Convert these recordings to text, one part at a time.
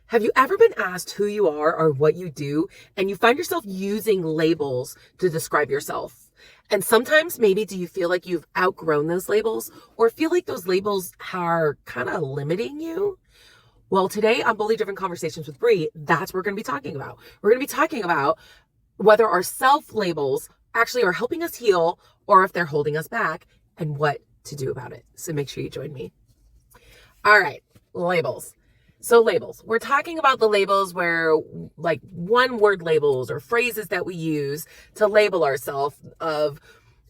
Have you ever been asked who you are or what you do, and you find yourself using labels to describe yourself? And sometimes maybe do you feel like you've outgrown those labels or feel like those labels are kind of limiting you? Well, today on Boldly Different Conversations with Bri, that's what we're going to be talking about. We're going to be talking about whether our self labels actually are helping us heal or if they're holding us back and what to do about it. So make sure you join me. All right, labels. So labels, we're talking about the labels where like one word labels or phrases that we use to label ourselves of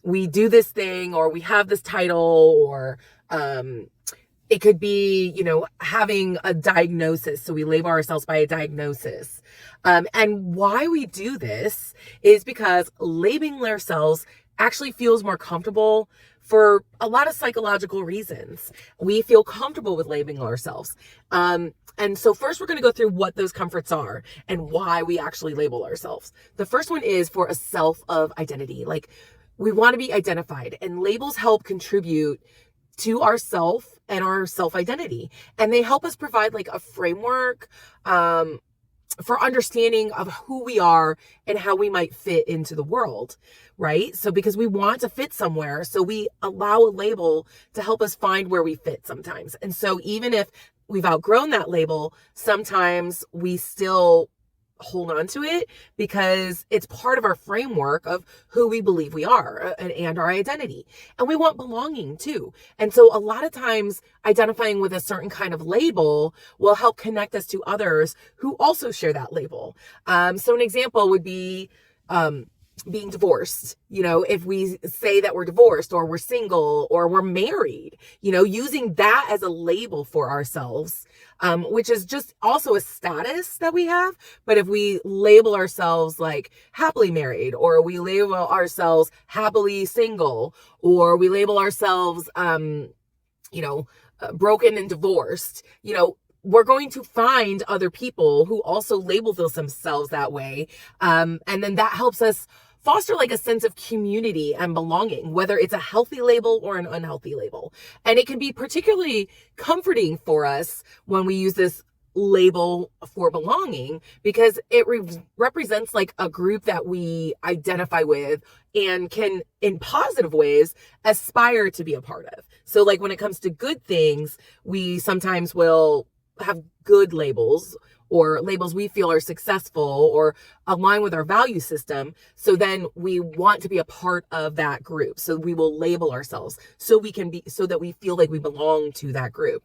we do this thing or we have this title or it could be, having a diagnosis. So we label ourselves by a diagnosis. And why we do this is because labeling ourselves actually feels more comfortable for a lot of psychological reasons. We feel comfortable with labeling ourselves. And so first we're going to go through what those comforts are and why we actually label ourselves. The first one is for a self of identity. Like we want to be identified, and labels help contribute to our self and our self identity. And they help us provide like a framework, for understanding of who we are and how we might fit into the world, right? So because we want to fit somewhere, so we allow a label to help us find where we fit sometimes. And so even if we've outgrown that label, sometimes we still hold on to it because it's part of our framework of who we believe we are and our identity. And we want belonging too. And so a lot of times identifying with a certain kind of label will help connect us to others who also share that label. So an example would be, being divorced. If we say that we're divorced or we're single or we're married, using that as a label for ourselves, which is just also a status that we have. But if we label ourselves like happily married, or we label ourselves happily single, or we label ourselves, broken and divorced, we're going to find other people who also label themselves that way. And then that helps us foster like a sense of community and belonging, whether it's a healthy label or an unhealthy label. And it can be particularly comforting for us when we use this label for belonging, because it represents like a group that we identify with and can, in positive ways, aspire to be a part of. So like when it comes to good things, we sometimes will have good labels or labels we feel are successful or align with our value system. So then we want to be a part of that group. So we will label ourselves so that we feel like we belong to that group.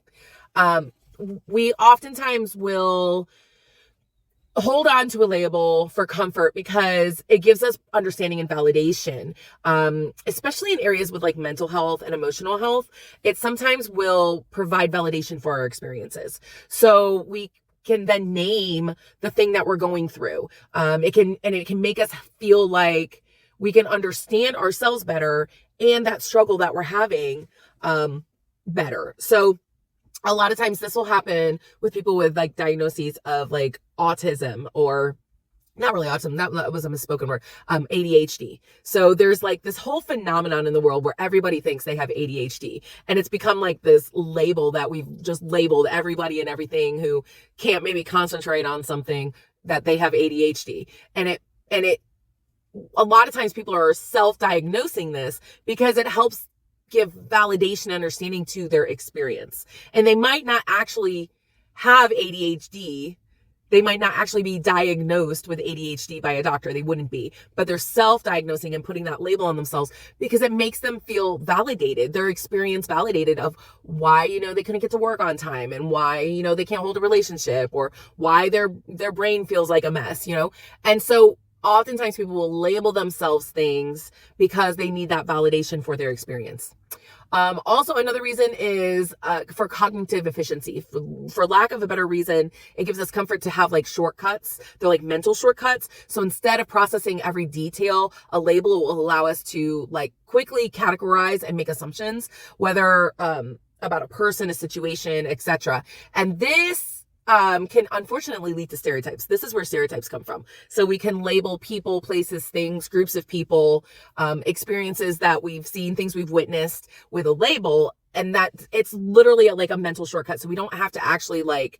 We oftentimes will hold on to a label for comfort because it gives us understanding and validation, especially in areas with like mental health and emotional health. It sometimes will provide validation for our experiences. So we can then name the thing that we're going through. It can make us feel like we can understand ourselves better and that struggle that we're having better. So a lot of times this will happen with people with like diagnoses of like autism, or not really autism, that was a misspoken word, ADHD. So there's like this whole phenomenon in the world where everybody thinks they have ADHD. And it's become like this label that we've just labeled everybody and everything who can't maybe concentrate on something that they have ADHD. And it a lot of times people are self-diagnosing this because it helps give validation and understanding to their experience. And they might not actually have ADHD. They might not actually be diagnosed with ADHD by a doctor. They wouldn't be, but they're self-diagnosing and putting that label on themselves because it makes them feel validated, their experience validated of why, they couldn't get to work on time, and why, they can't hold a relationship, or why their brain feels like a mess, And so oftentimes people will label themselves things because they need that validation for their experience. Also, another reason is for cognitive efficiency. For lack of a better reason, it gives us comfort to have like shortcuts. They're like mental shortcuts. So instead of processing every detail, a label will allow us to like quickly categorize and make assumptions, whether about a person, a situation, etc. And this can unfortunately lead to stereotypes. This is where stereotypes come from. So we can label people, places, things, groups of people, experiences that we've seen, things we've witnessed with a label, and that it's literally like a mental shortcut. So we don't have to actually like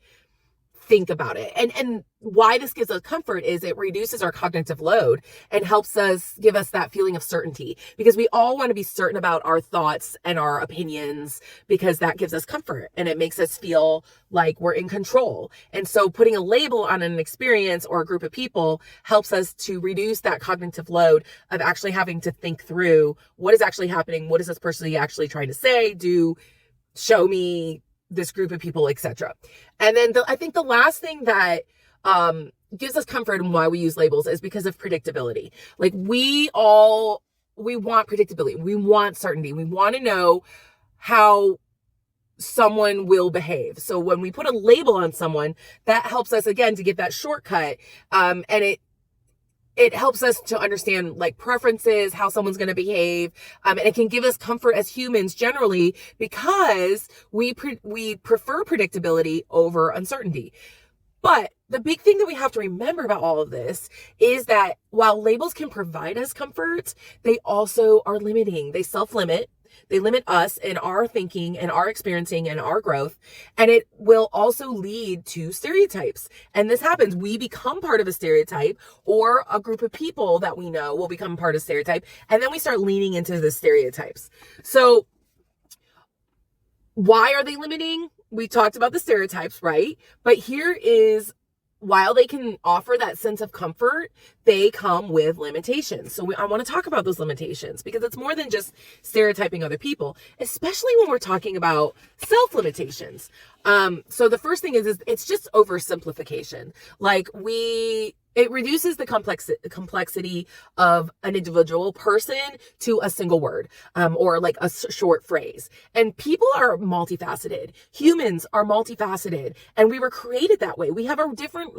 think about it. And why this gives us comfort is it reduces our cognitive load and helps us give us that feeling of certainty, because we all want to be certain about our thoughts and our opinions, because that gives us comfort and it makes us feel like we're in control. And so putting a label on an experience or a group of people helps us to reduce that cognitive load of actually having to think through what is actually happening. What is this person actually trying to say, do, show me, this group of people, etc. And then I think the last thing that gives us comfort and why we use labels is because of predictability. Like we want predictability. We want certainty. We want to know how someone will behave. So when we put a label on someone, that helps us again to get that shortcut. And it helps us to understand like preferences, how someone's going to behave. And it can give us comfort as humans generally, because we prefer predictability over uncertainty. But the big thing that we have to remember about all of this is that while labels can provide us comfort, they also are limiting. They self-limit. They limit us in our thinking and our experiencing and our growth. And it will also lead to stereotypes. And this happens. We become part of a stereotype, or a group of people that we know will become part of a stereotype. And then we start leaning into the stereotypes. So why are they limiting? We talked about the stereotypes, right? But here is, while they can offer that sense of comfort, they come with limitations. So I want to talk about those limitations, because it's more than just stereotyping other people, especially when we're talking about self-limitations. So the first thing is it's just oversimplification. Like it reduces the complexity of an individual person to a single word, or like a short phrase. And people are multifaceted. Humans are multifaceted, and we were created that way. We have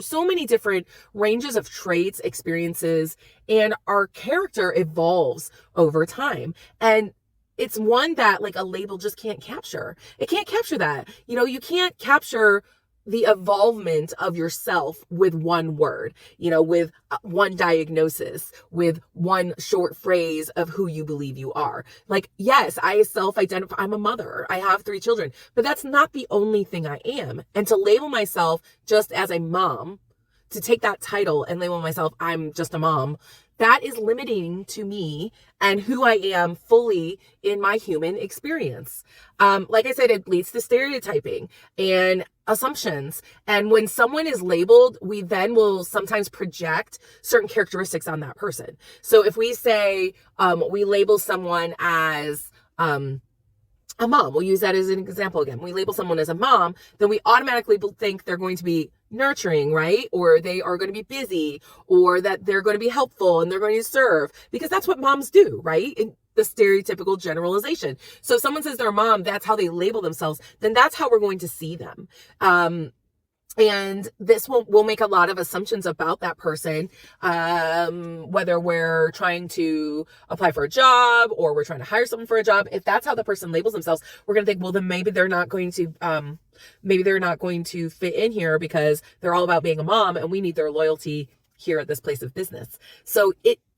so many different ranges of traits, experiences, and our character evolves over time. And it's one that like a label just can't capture. It can't capture that. You can't capture the evolvement of yourself with one word, with one diagnosis, with one short phrase of who you believe you are. Like, yes, I self-identify, I'm a mother, I have 3 children, but that's not the only thing I am. And to label myself just as a mom, to take that title and label myself, I'm just a mom, that is limiting to me and who I am fully in my human experience. Like I said, it leads to stereotyping and assumptions. And when someone is labeled, we then will sometimes project certain characteristics on that person. So if we say, we label someone as, a mom, we'll use that as an example again. We label someone as a mom, then we automatically think they're going to be nurturing, right? Or they are going to be busy, or that they're going to be helpful and they're going to serve, because that's what moms do, right? In the stereotypical generalization. So if someone says they're a mom, that's how they label themselves, then that's how we're going to see them. And this will make a lot of assumptions about that person, whether we're trying to apply for a job or we're trying to hire someone for a job. If that's how the person labels themselves, we're going to think, well, then maybe they're not going to fit in here because they're all about being a mom and we need their loyalty here at this place of business. So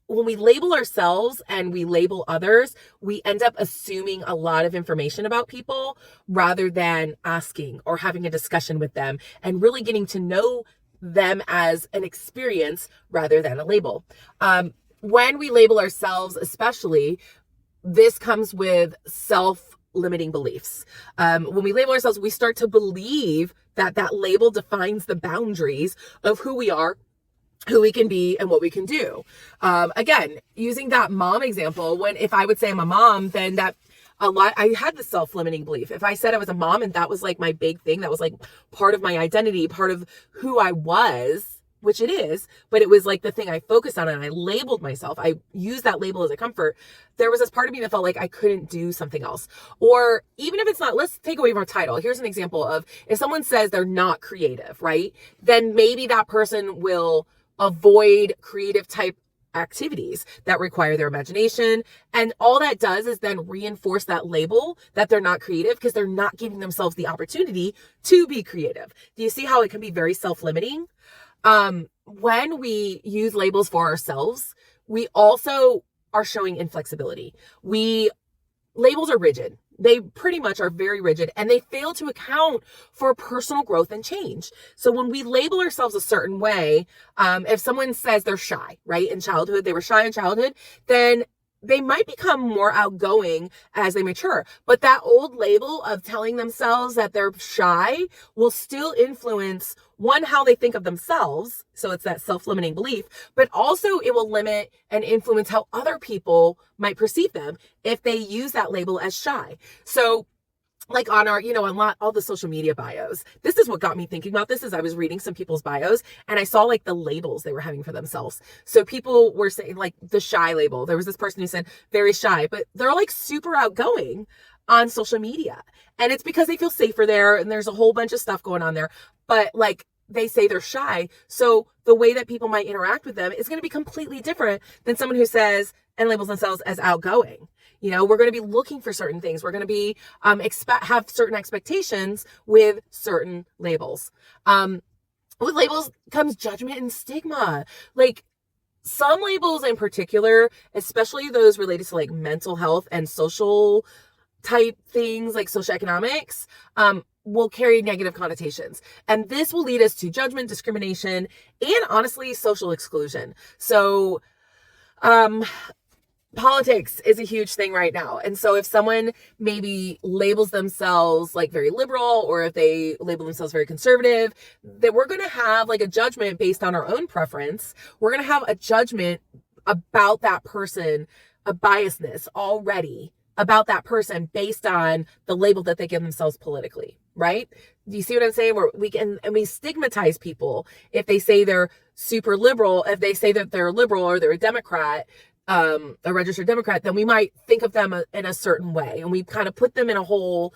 when we label ourselves and we label others, we end up assuming a lot of information about people rather than asking or having a discussion with them and really getting to know them as an experience rather than a label. When we label ourselves, especially, this comes with self-limiting beliefs. When we label ourselves, we start to believe that label defines the boundaries of who we are, who we can be, and what we can do. Again, using that mom example, if I would say I'm a mom, then I had the self-limiting belief. If I said I was a mom and that was like my big thing, that was like part of my identity, part of who I was, which it is, but it was like the thing I focused on and I labeled myself. I used that label as a comfort. There was this part of me that felt like I couldn't do something else. Or even if it's not, let's take away from our title. Here's an example of if someone says they're not creative, right? Then maybe that person will avoid creative type activities that require their imagination. And all that does is then reinforce that label that they're not creative because they're not giving themselves the opportunity to be creative. Do you see how it can be very self-limiting? When we use labels for ourselves, we also are showing inflexibility. Labels are rigid. They pretty much are very rigid, and they fail to account for personal growth and change. So when we label ourselves a certain way, if someone says they're shy, right, in childhood, they were shy in childhood, then they might become more outgoing as they mature. But that old label of telling themselves that they're shy will still influence, one, how they think of themselves. So it's that self-limiting belief, but also it will limit and influence how other people might perceive them if they use that label as shy. So like on our, on all the social media bios, this is what got me thinking about this. As I was reading some people's bios and I saw like the labels they were having for themselves. So people were saying like the shy label. There was this person who said very shy, but they're like super outgoing on social media. And it's because they feel safer there. And there's a whole bunch of stuff going on there, but like they say they're shy. So the way that people might interact with them is going to be completely different than someone who says and labels themselves as outgoing. We're going to be looking for certain things. We're going to be have certain expectations with certain labels. With labels comes judgment and stigma. Like some labels in particular, especially those related to like mental health and social type things like socioeconomics, will carry negative connotations. And this will lead us to judgment, discrimination, and honestly, social exclusion. So, politics is a huge thing right now. And so if someone maybe labels themselves like very liberal, or if they label themselves very conservative, that we're going to have like a judgment based on our own preference. We're going to have a judgment about that person, a biasness already about that person based on the label that they give themselves politically, right? Do you see what I'm saying? Where we stigmatize people if they say they're super liberal, if they say that they're liberal or they're a Democrat, a registered Democrat, then we might think of them in a certain way. And we kind of put them in a whole,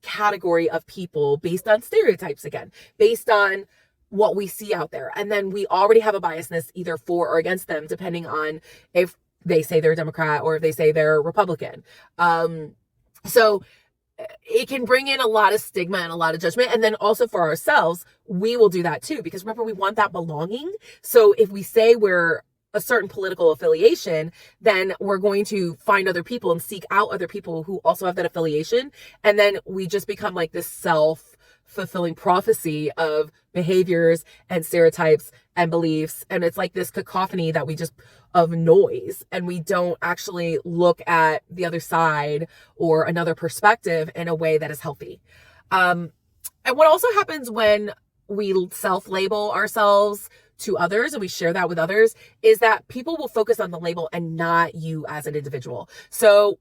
category of people based on stereotypes again, based on what we see out there. And then we already have a biasness either for or against them, depending on if they say they're a Democrat or if they say they're Republican. So it can bring in a lot of stigma and a lot of judgment. And then also for ourselves, we will do that too, because remember, we want that belonging. So if we say we're a certain political affiliation, then we're going to find other people and seek out other people who also have that affiliation. And then we just become like this self-fulfilling prophecy of behaviors and stereotypes and beliefs. And it's like this cacophony that we just of noise, and we don't actually look at the other side or another perspective in a way that is healthy. And what also happens when we self-label ourselves to others and we share that with others is that people will focus on the label and not you as an individual. So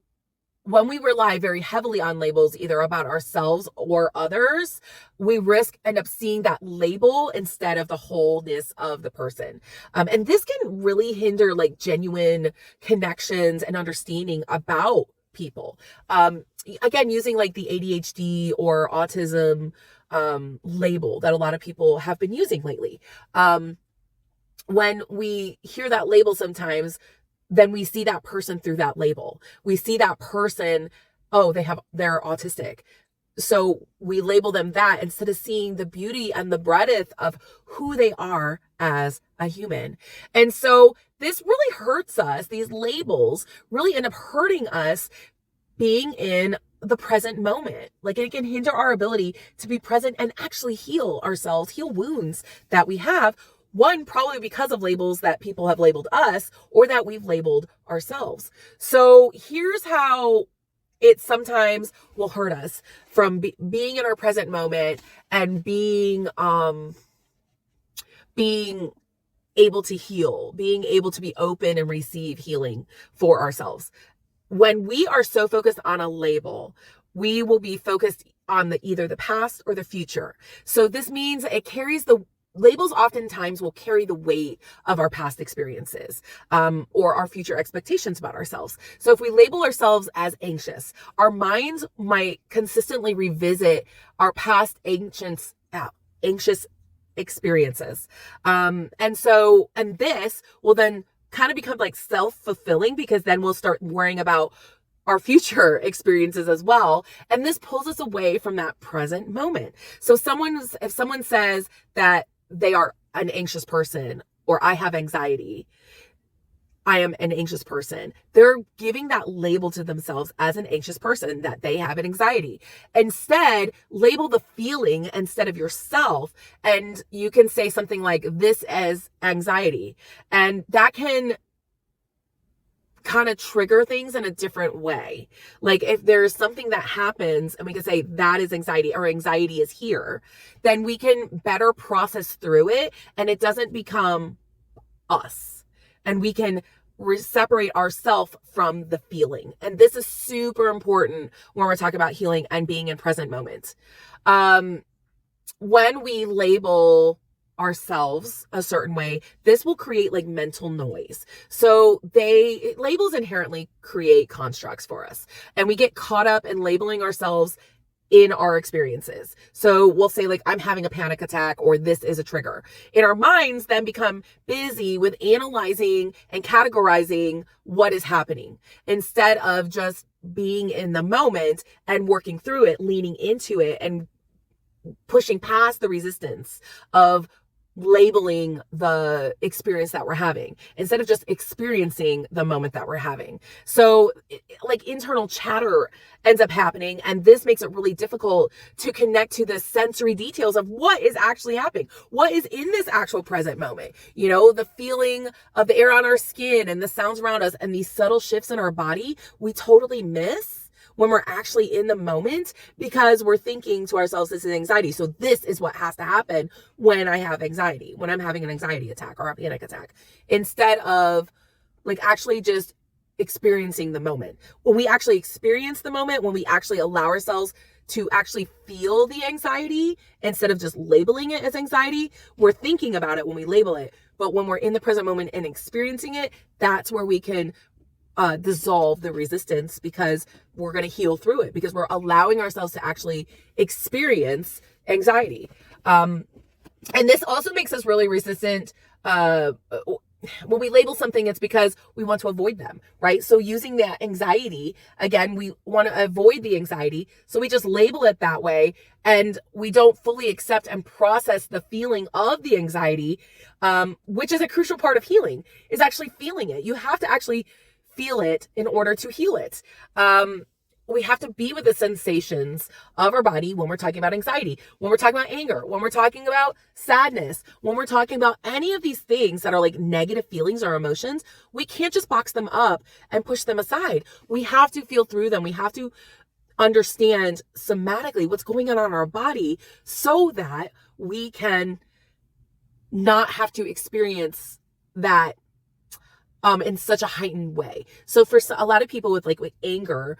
when we rely very heavily on labels, either about ourselves or others, we end up seeing that label instead of the wholeness of the person. And this can really hinder like genuine connections and understanding about people. Again, using like the ADHD or autism label that a lot of people have been using lately. When we hear that label sometimes, then we see that person through that label. We see that person, they're autistic. So we label them that instead of seeing the beauty and the breadth of who they are as a human. And so this really hurts us. These labels really end up hurting us being in the present moment. Like it can hinder our ability to be present and actually heal ourselves, heal wounds that we have. One, probably because of labels that people have labeled us or that we've labeled ourselves. So here's how it sometimes will hurt us from being in our present moment and being able to heal, being able to be open and receive healing for ourselves. When we are so focused on a label, we will be focused on either the past or the future. So this means labels oftentimes will carry the weight of our past experiences, or our future expectations about ourselves. So if we label ourselves as anxious, our minds might consistently revisit our past anxious experiences. And this will then kind of become like self-fulfilling, because then we'll start worrying about our future experiences as well. And this pulls us away from that present moment. So if someone says that they are an anxious person or I have anxiety, I am an anxious person. They're giving that label to themselves as an anxious person, that they have an anxiety. Instead, label the feeling instead of yourself. And you can say something like this as anxiety. And that can kind of trigger things in a different way. Like if there's something that happens and we can say that is anxiety, or anxiety is here, then we can better process through it and it doesn't become us. And we can separate ourselves from the feeling. And this is super important when we're talking about healing and being in present moment. When we label ourselves a certain way, this will create like mental noise. So labels inherently create constructs for us. And we get caught up in labeling ourselves in our experiences. So we'll say like, I'm having a panic attack, or this is a trigger. In our minds then become busy with analyzing and categorizing what is happening instead of just being in the moment and working through it, leaning into it and pushing past the resistance of labeling the experience that we're having instead of just experiencing the moment that we're having. So like internal chatter ends up happening, and this makes it really difficult to connect to the sensory details of what is actually happening, what is in this actual present moment. You know, the feeling of the air on our skin and the sounds around us and these subtle shifts in our body, we totally miss when we're actually in the moment because we're thinking to ourselves, this is anxiety. So this is what has to happen when I have anxiety, when I'm having an anxiety attack or a panic attack, instead of like actually just experiencing the moment. When we actually experience the moment, when we actually allow ourselves to actually feel the anxiety instead of just labeling it as anxiety, we're thinking about it when we label it. But when we're in the present moment and experiencing it, that's where we can dissolve the resistance, because we're going to heal through it, because we're allowing ourselves to actually experience anxiety. And this also makes us really resistant. When we label something, it's because we want to avoid them, right? So using that anxiety, again, we want to avoid the anxiety. So we just label it that way, and we don't fully accept and process the feeling of the anxiety, which is a crucial part of healing, is actually feeling it. You have to actually feel it in order to heal it. We have to be with the sensations of our body when we're talking about anxiety, when we're talking about anger, when we're talking about sadness, when we're talking about any of these things that are like negative feelings or emotions. We can't just box them up and push them aside. We have to feel through them. We have to understand somatically what's going on in our body so that we can not have to experience that in such a heightened way. So for a lot of people with anger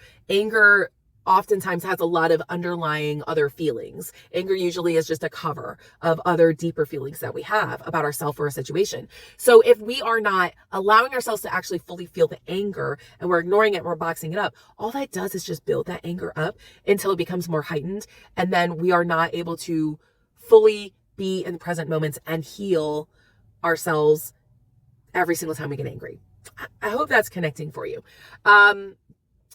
oftentimes has a lot of underlying other feelings. Anger usually is just a cover of other deeper feelings that we have about ourselves or a situation. So if we are not allowing ourselves to actually fully feel the anger and we're ignoring it and we're boxing it up, all that does is just build that anger up until it becomes more heightened. And then we are not able to fully be in the present moments and heal ourselves every single time we get angry. I hope that's connecting for you.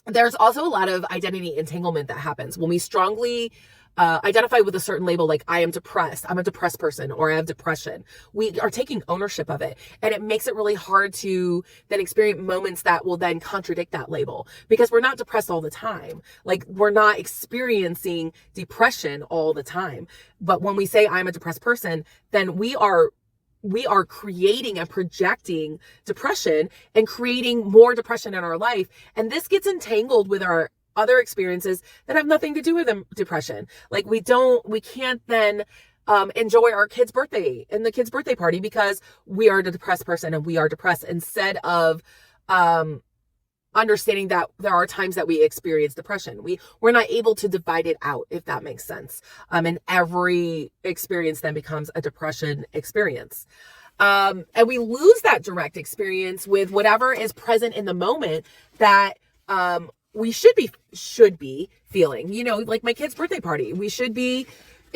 There's also a lot of identity entanglement that happens when we strongly identify with a certain label, like I am depressed, I'm a depressed person, or I have depression. We are taking ownership of it, and it makes it really hard to then experience moments that will then contradict that label, because we're not depressed all the time. Like, we're not experiencing depression all the time. But when we say I'm a depressed person, then we are creating and projecting depression and creating more depression in our life. And this gets entangled with our other experiences that have nothing to do with depression. Like we can't then enjoy our kid's birthday and the kid's birthday party because we are the depressed person and we are depressed, instead of understanding that there are times that we experience depression. We're not able to divide it out, if that makes sense. And every experience then becomes a depression experience. And we lose that direct experience with whatever is present in the moment that we should be feeling. You know, like my kid's birthday party, we should be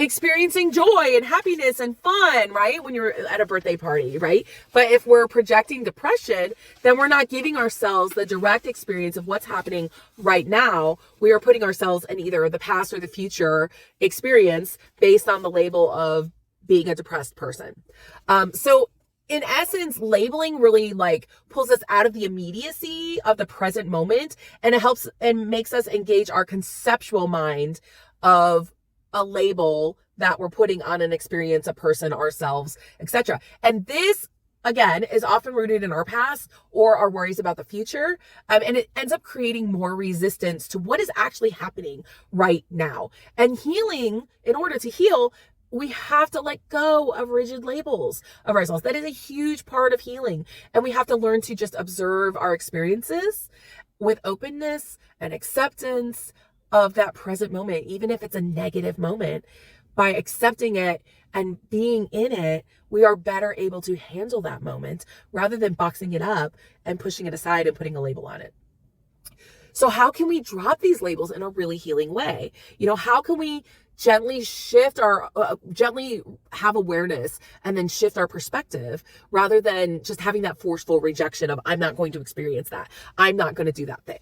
experiencing joy and happiness and fun, right? When you're at a birthday party, right? But if we're projecting depression, then we're not giving ourselves the direct experience of what's happening right now. We are putting ourselves in either the past or the future experience based on the label of being a depressed person. So in essence, labeling really like pulls us out of the immediacy of the present moment, and it helps and makes us engage our conceptual mind of a label that we're putting on an experience, a person, ourselves, etc. And this, again, is often rooted in our past or our worries about the future. And it ends up creating more resistance to what is actually happening right now. And healing, in order to heal, we have to let go of rigid labels of ourselves. That is a huge part of healing. And we have to learn to just observe our experiences with openness and acceptance of that present moment, even if it's a negative moment. By accepting it and being in it, we are better able to handle that moment rather than boxing it up and pushing it aside and putting a label on it. So how can we drop these labels in a really healing way? How can we gently shift gently have awareness and then shift our perspective rather than just having that forceful rejection of, I'm not going to experience that. I'm not going to do that thing.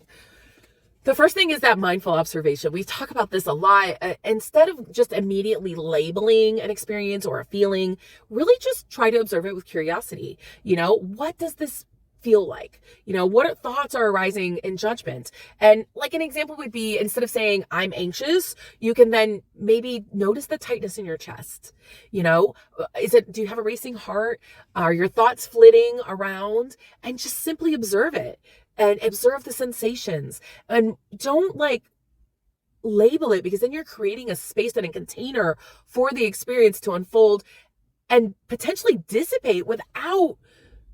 The first thing is that mindful observation. We talk about this a lot. Instead of just immediately labeling an experience or a feeling, really just try to observe it with curiosity. What does this feel like? What thoughts are arising in judgment? And like an example would be, instead of saying, I'm anxious, you can then maybe notice the tightness in your chest. Do you have a racing heart? Are your thoughts flitting around? And just simply observe it. And observe the sensations, and don't label it, because then you're creating a space and a container for the experience to unfold and potentially dissipate without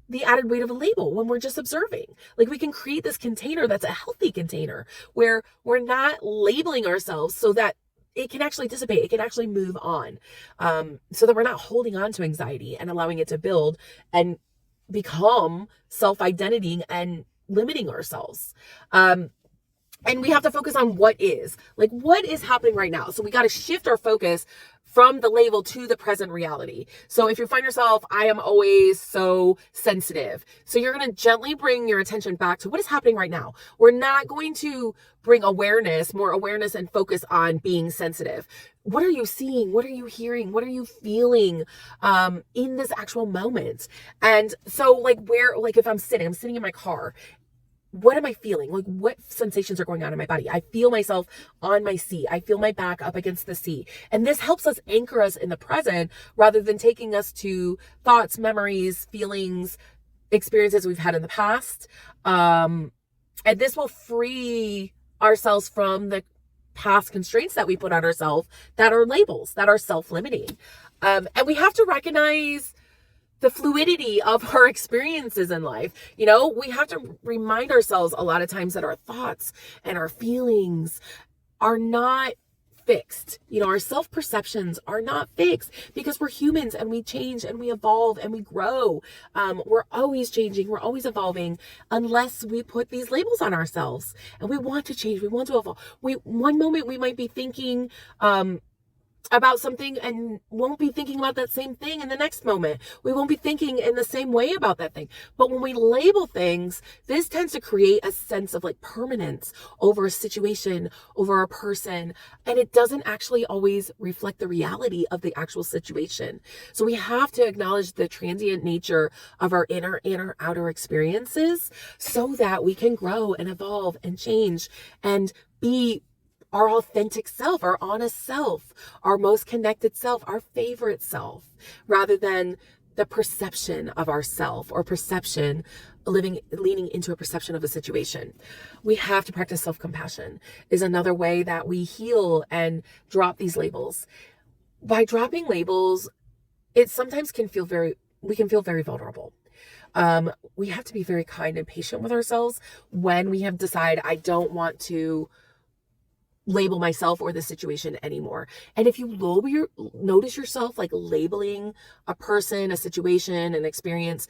the added weight of a label when we're just observing. We can create this container that's a healthy container where we're not labeling ourselves so that it can actually dissipate. It can actually move on, so that we're not holding on to anxiety and allowing it to build and become self-identity and limiting ourselves. And we have to focus on what is happening right now. So we got to shift our focus from the label to the present reality. So if you find yourself, I am always so sensitive. So you're going to gently bring your attention back to what is happening right now. We're not going to bring more awareness and focus on being sensitive. What are you seeing? What are you hearing? What are you feeling in this actual moment? And so if I'm sitting in my car, what am I feeling? What sensations are going on in my body? I feel myself on my seat. I feel my back up against the seat. And this helps us anchor us in the present rather than taking us to thoughts, memories, feelings, experiences we've had in the past. And this will free ourselves from the past constraints that we put on ourselves that are labels, that are self-limiting. And we have to recognize the fluidity of our experiences in life. We have to remind ourselves a lot of times that our thoughts and our feelings are not fixed. Our self-perceptions are not fixed, because we're humans and we change and we evolve and we grow. We're always changing. We're always evolving, unless we put these labels on ourselves. And we want to change. We want to evolve. One moment we might be thinking, about something and won't be thinking about that same thing in the next moment. We won't be thinking in the same way about that thing. But when we label things, this tends to create a sense of permanence over a situation, over a person, and it doesn't actually always reflect the reality of the actual situation. So we have to acknowledge the transient nature of our inner and outer experiences so that we can grow and evolve and change and be our authentic self, our honest self, our most connected self, our favorite self, rather than the perception of ourself or leaning into a perception of a situation. We have to practice self-compassion is another way that we heal and drop these labels. By dropping labels, it sometimes can feel very vulnerable. We have to be very kind and patient with ourselves when we have decided, I don't want to label myself or the situation anymore. And if you notice yourself labeling a person, a situation, an experience,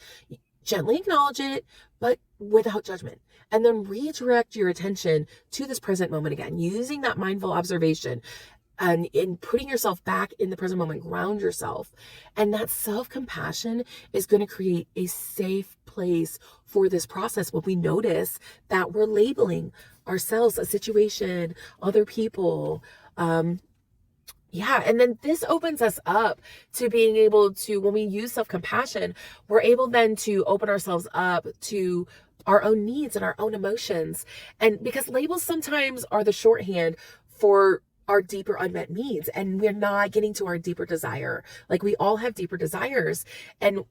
gently acknowledge it, but without judgment. And then redirect your attention to this present moment again, using that mindful observation and in putting yourself back in the present moment, ground yourself. And that self-compassion is going to create a safe place for this process when we notice that we're labeling ourselves, a situation, other people, Yeah. And then this opens us up to being able to, when we use self-compassion, we're able then to open ourselves up to our own needs and our own emotions. And because labels sometimes are the shorthand for our deeper unmet needs, and we're not getting to our deeper desire. Like, we all have deeper desires, and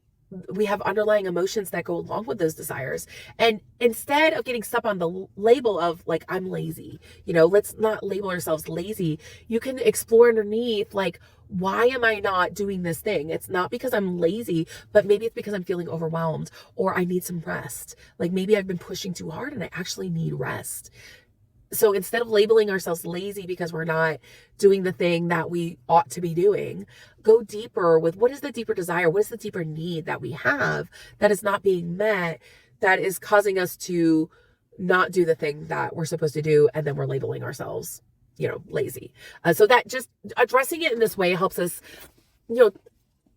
we have underlying emotions that go along with those desires. And instead of getting stuck on the label of like, I'm lazy, let's not label ourselves lazy. You can explore underneath, like, why am I not doing this thing? It's not because I'm lazy, but maybe it's because I'm feeling overwhelmed, or I need some rest. Like, maybe I've been pushing too hard and I actually need rest. So instead of labeling ourselves lazy because we're not doing the thing that we ought to be doing, go deeper with what is the deeper desire? What is the deeper need that we have that is not being met, that is causing us to not do the thing that we're supposed to do, and then we're labeling ourselves, lazy. So that just addressing it in this way helps us,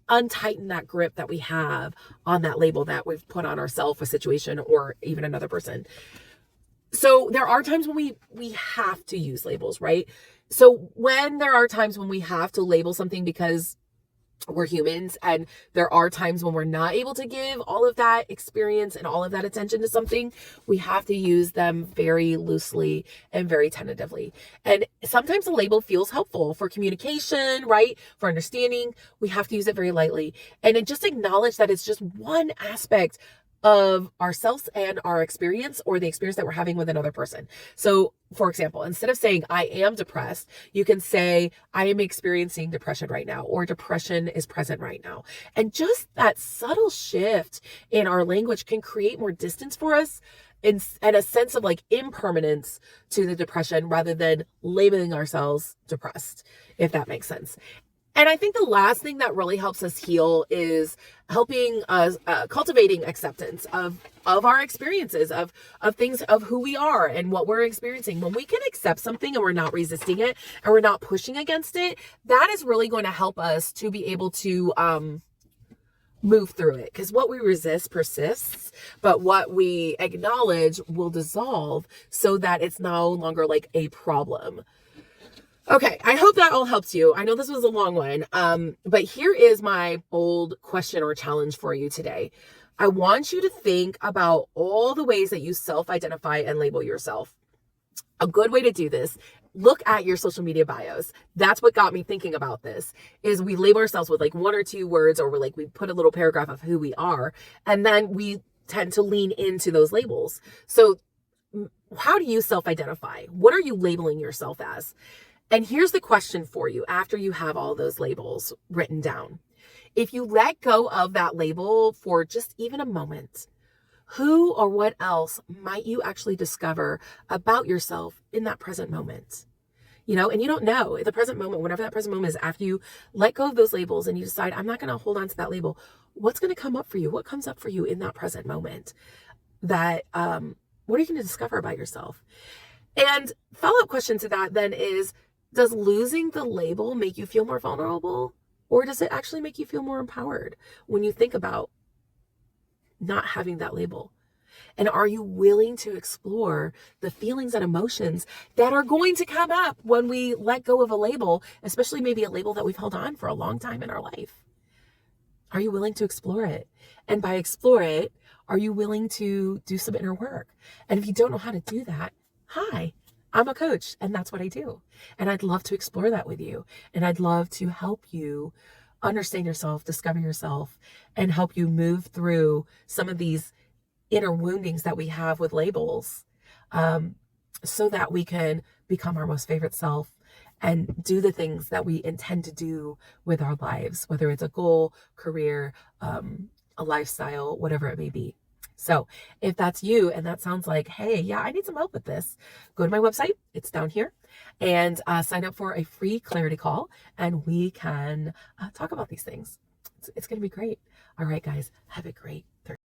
untighten that grip that we have on that label that we've put on ourselves, a situation, or even another person. So there are times when we have to use labels, right? So when there are times when we have to label something because we're humans, and there are times when we're not able to give all of that experience and all of that attention to something, we have to use them very loosely and very tentatively. And sometimes a label feels helpful for communication, right? For understanding. We have to use it very lightly. And then just acknowledge that it's just one aspect of ourselves and our experience, or the experience that we're having with another person. So, for example, instead of saying I am depressed, you can say I am experiencing depression right now, or depression is present right now. And just that subtle shift in our language can create more distance for us, and a sense of like impermanence to the depression, rather than labeling ourselves depressed, if that makes sense. And I think the last thing that really helps us heal is helping us cultivating acceptance of our experiences, of things, of who we are and what we're experiencing. When we can accept something and we're not resisting it and we're not pushing against it, that is really going to help us to be able to move through it. Because what we resist persists, but what we acknowledge will dissolve, so that it's no longer like a problem. Okay, I hope that all helps you. I know this was a long one, but here is my bold question or challenge for you today. I want you to think about all the ways that you self-identify and label yourself. A good way to do this, look at your social media bios. That's what got me thinking about this, is we label ourselves with like one or two words, or we put a little paragraph of who we are, and then we tend to lean into those labels. So how do you self-identify? What are you labeling yourself as? And here's the question for you after you have all those labels written down. If you let go of that label for just even a moment, who or what else might you actually discover about yourself in that present moment? And you don't know the present moment, whatever that present moment is, after you let go of those labels and you decide, I'm not going to hold on to that label. What's going to come up for you? What comes up for you in that present moment? What are you going to discover about yourself? And follow-up question to that then is, does losing the label make you feel more vulnerable, or does it actually make you feel more empowered when you think about not having that label? And are you willing to explore the feelings and emotions that are going to come up when we let go of a label, especially maybe a label that we've held on for a long time in our life? Are you willing to explore it? And by explore it, are you willing to do some inner work? And if you don't know how to do that, hi. I'm a coach, and that's what I do. And I'd love to explore that with you. And I'd love to help you understand yourself, discover yourself, and help you move through some of these inner woundings that we have with labels, so that we can become our most favorite self and do the things that we intend to do with our lives, whether it's a goal, career, a lifestyle, whatever it may be. So if that's you and that sounds like, hey, yeah, I need some help with this, go to my website. It's down here, and sign up for a free clarity call, and we can talk about these things. It's going to be great. All right, guys, have a great Thursday.